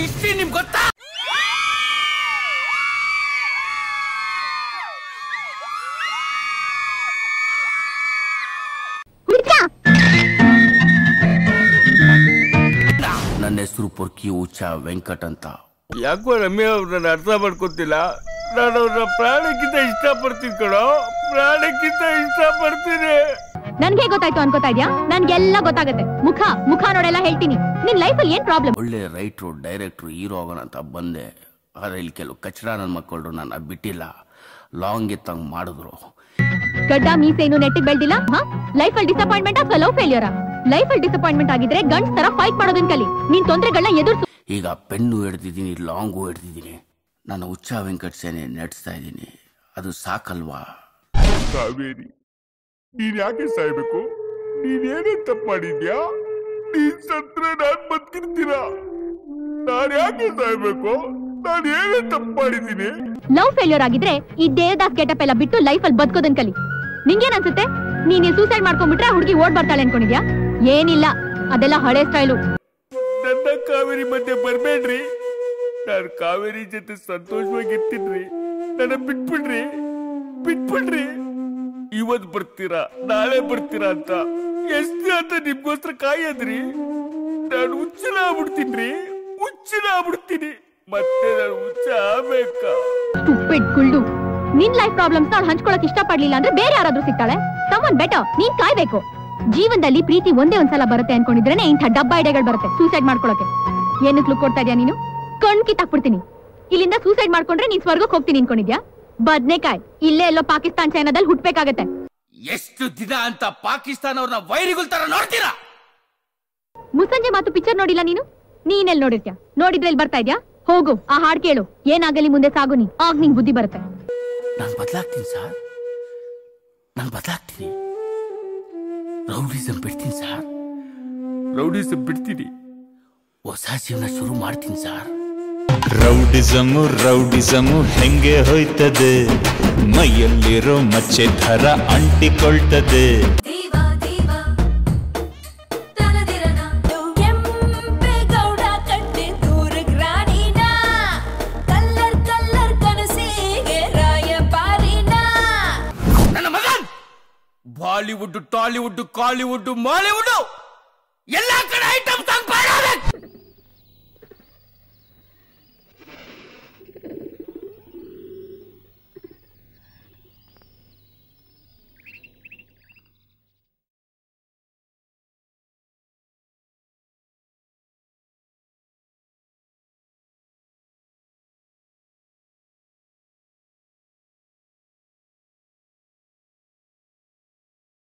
History ನಿಮ್ಗೆ ಗೊತ್ತಾ? ನನ್ನ ಹೆಸರು ಪೊರ್ಕಿ ಉಚ್ಚ ವೆಂಕಟ್ ಅಂತ. ಯಾಕೋ ರಮ್ಯಾ ಅವ್ರನ್ನ ಅರ್ಥ ಮಾಡ್ಕೊತಿಲ್ಲ. ನಾನು ಅವ್ರನ್ನ ಪ್ರಾಣಕ್ಕಿಂತ ಇಷ್ಟಪಡ್ತೀನಿ ಕಣೋ, ಪ್ರಾಣಕ್ಕಿಂತ ಇಷ್ಟಪಡ್ತೀನಿ. ನನ್ಗೆ ಗೊತ್ತಾಯ್ತು ಅನ್ಕೋತಾ ಇದ್ಯಾ? ನನ್ಗೆಲ್ಲ ಗೊತ್ತಾಗತ್ತೆ. ಮುಖ ನೋಡೆಲ್ಲ ಹೇಳ್ತೀನಿ. ನಿನ್ ಲೈಫಲ್ಲಿ ಏನ್ ಪ್ರಾಬ್ಲಮ್? ಒಳ್ಳೆ ರೈಟ್ರು, ಡೈರೆಕ್ಟ್ರು, ಹೀರೋ ಆಗೋಣ ಅಂತ ಬಂದೆ. ಆದ್ರೆ ಇಲ್ಲಿ ಕೆಲವು ಕಚಡ ನನ್ನ ಮಕ್ಕಳು ನನ್ನ ಬಿಟ್ಟಿಲ್ಲ, ಲಾಂಗ್ ಎತ್ತಂಗ್ ಮಾಡಿದ್ರು. ಗಡ್ಡ ಮೀಸೆ ಇನ್ನು ನೆಟ್ಟಿಗೆ ಬೆಳ್ದಿಲ್ಲ. ಲೈಫಲ್ಲಿ ಡಿಸಪಾಯಿಂಟ್ಮೆಂಟ್ ಅಥವಾ ಲವ್ ಫೇಲ್ಯೂರಾ? ಲೈಫಲ್ಲಿ ಡಿಸಪಾಯಿಂಟ್ಮೆಂಟ್ ಆಗಿದ್ರೆ ಗಂಡ್ಸ್ ತರ ಫೈಟ್ ಮಾಡೋದನ್ ಕಲಿ. ನೀನ್ ತೊಂದರೆಗಳನ್ನ ಎದುರಿಸು. ಈಗ ಪೆನ್ನು ಹಿಡ್ದಿದ್ದೀನಿ, ಲಾಂಗು ಹಿಡ್ದಿದ್ದೀನಿ. ನಾನು ಉಚ್ಚ ವೆಂಕಟ್ ಸೇನೆ ನಡೆಸ್ತಾ ಇದ್ದೀನಿ. ಅದು ಸಾಕಲ್ವಾ? ಕಾವೇರಿ, ನೀನ್ ಯಾಕೆ ಸಾಯ್ಬೇಕು? ನೀನೇನೇ ತಪ್ಪು ಮಾಡಿದ್ಯಾ? ನೀನ್ ಸತ್ರೆ ನಾನ್ ಬದುಕಿರ್ತೀರಾ? ನಾನ್ ಯಾಕೆ ಸಾಯ್ಬೇಕು? ನಾನು ಏನೇ ತಪ್ಪು ಮಾಡಿದ್ದೀನಿ? ಲವ್ ಫೇಲ್ಯೂರ್ ಆಗಿದ್ರೆ ಈ ದೇವದಾಸ್ ಗೆಟಪ್ ಎಲ್ಲ ಬಿಟ್ಟು ಲೈಫಲ್ಲಿ ಬದುಕೋದನ್ ಕಲಿ. ನಿಂಗೇನ್ ಅನ್ಸುತ್ತೆ? ನೀನ್ ಸೂಸೈಡ್ ಮಾಡ್ಕೊಂಡ್ಬಿಟ್ರೆ ಹುಡುಗಿ ಓಡ್ ಬರ್ತಾಳೆ ಅನ್ಕೊಂಡಿದ್ಯಾ? ಏನಿಲ್ಲ, ಅದೆಲ್ಲ ಹಳೆ ಸ್ಟೈಲು. ನನ್ನ ಕಾವೇರಿ ಮಧ್ಯೆ ಬರ್ಬೇಡ್ರಿ. ನಾನು ಕಾವೇರಿ ಜೊತೆ ಸಂತೋಷವಾಗಿರ್ತೀನ್ರಿ. ನನ್ನ ಬಿಟ್ಬಿಡ್ರಿ. ಇವತ್ ಬರ್ತೀರಾ, ನಾಳೆ ಬರ್ತೀರಾ ಅಂತ ಎಷ್ಟು ಅಂತ ನಿಮ್ಗೋಸ್ಕರ ಕಾಯದ್ರಿ. ನಾನು ಹುಚ್ಚನಾಗ್ಬಿಡ್ತೀನಿ. ಮತ್ತೆ ನಾನು ಹುಚ್ಚ ಆಗ್ಬೇಕಾ? ಸ್ಟುಪಿಡ್ ಕುಳ್ಳು. ನಿನ್ ಲೈಫ್ ಪ್ರಾಬ್ಲಮ್ಸ್ ನಾನು ಹಂಚ್ಕೊಳಕ್ ಇಷ್ಟಪಡ್ಲಿಲ್ಲ ಅಂದ್ರೆ ಬೇರೆ ಯಾರಾದ್ರೂ ಸಿಗ್ತಾಳೆ. Summon better. ನೀನ್ ಕಾಯ್ಬೇಕು. ಜೀವನದಲ್ಲಿ ಪ್ರೀತಿ ಒಂದೇ ಒಂದ್ಸಲ ಬರುತ್ತೆ ಅನ್ಕೊಂಡಿದ್ರೇನೆ ಇಂಥ ಡಬ್ಬ ಐಡಿಯಾಗಳು ಬರುತ್ತೆ ಸೂಸೈಡ್ ಮಾಡ್ಕೊಳಕ್ಕೆ. ಏನಕ್ಕೆ ಲುಕ್ ಕೊಡ್ತಾ ಇದೀಯ ನೀನು? ಕಣ್ ಕಿತ್ತಾಕ್ಬಿಡ್ತೀನಿ. ಇಲ್ಲಿಂದ ಸೂಸೈಡ್ ಮಾಡ್ಕೊಂಡ್ರೆ ನೀನ್ ಸ್ವರ್ಗಕ್ಕೆ ಹೋಗ್ತೀನಿ ಅನ್ಕೊಂಡಿದ್ಯಾ? ಬದ್ನೇಕಾಯ್, ಇಲ್ಲೇ ಎಲ್ಲೋ ಪಾಕಿಸ್ತಾನ್ ಚೈನಾದಲ್ಲಿ ಹುಟ್ಬೇಕಾಗತ್ತೆ. ಎಷ್ಟು ದಿನ ಅಂತ ಪಾಕಿಸ್ತಾನ ಅವ್ರನ್ನ ವೈರಿಗಳ ತರ ನೋಡ್ತೀರಾ? ಮುಸ್ಸಂಜೆ ಮಾತು ಪಿಕ್ಚರ್ ನೋಡಿಲ್ಲ ನೀನು? ನೀನೆಲ್ಲಿ ನೋಡಿರ್ತ್ಯಾ? ನೋಡಿದ್ರೆ ಇಲ್ಲಿ ಬರ್ತಾ ಇದ್ಯಾ? ಹೋಗು, ಆ ಹಾಡ್ ಕೇಳು. ಏನಾಗಲಿ ಮುಂದೆ ಸಾಗು ನೀ, ಆಗ ನಿಂಗ್ ಬುದ್ಧಿ ಬರುತ್ತೆ. ನಾನು ಬದಲಾಗ್ತೀನಿ ಸರ್, ನಾನು ಬದಲಾಗ್ತೀನಿ. ರೌಡಿಸಂ ಬಿಡ್ತೀನಿ ಸರ್, ರೌಡಿಸಂ ಬಿಡ್ತೀನಿ. ಹೊಸ ಜೀವನ ಶುರು ಮಾಡ್ತೀನಿ ಸರ್. ರೌಡಿಸಮು ಹೆಂಗೆ ಹೋಯ್ತದೆ? ಮೈಯಲ್ಲಿರೋ ಮಚ್ಚೆ ಥರ ಅಂಟಿಕೊಳ್ತದೆ. ಬಾಲಿವುಡ್, ಟಾಲಿವುಡ್, ಕಾಲಿವುಡ್, ಮಾಲಿವುಡ್ ಎಲ್ಲಾ ಕಡೆ ಐಟಮ್ ಸಾಂಗ್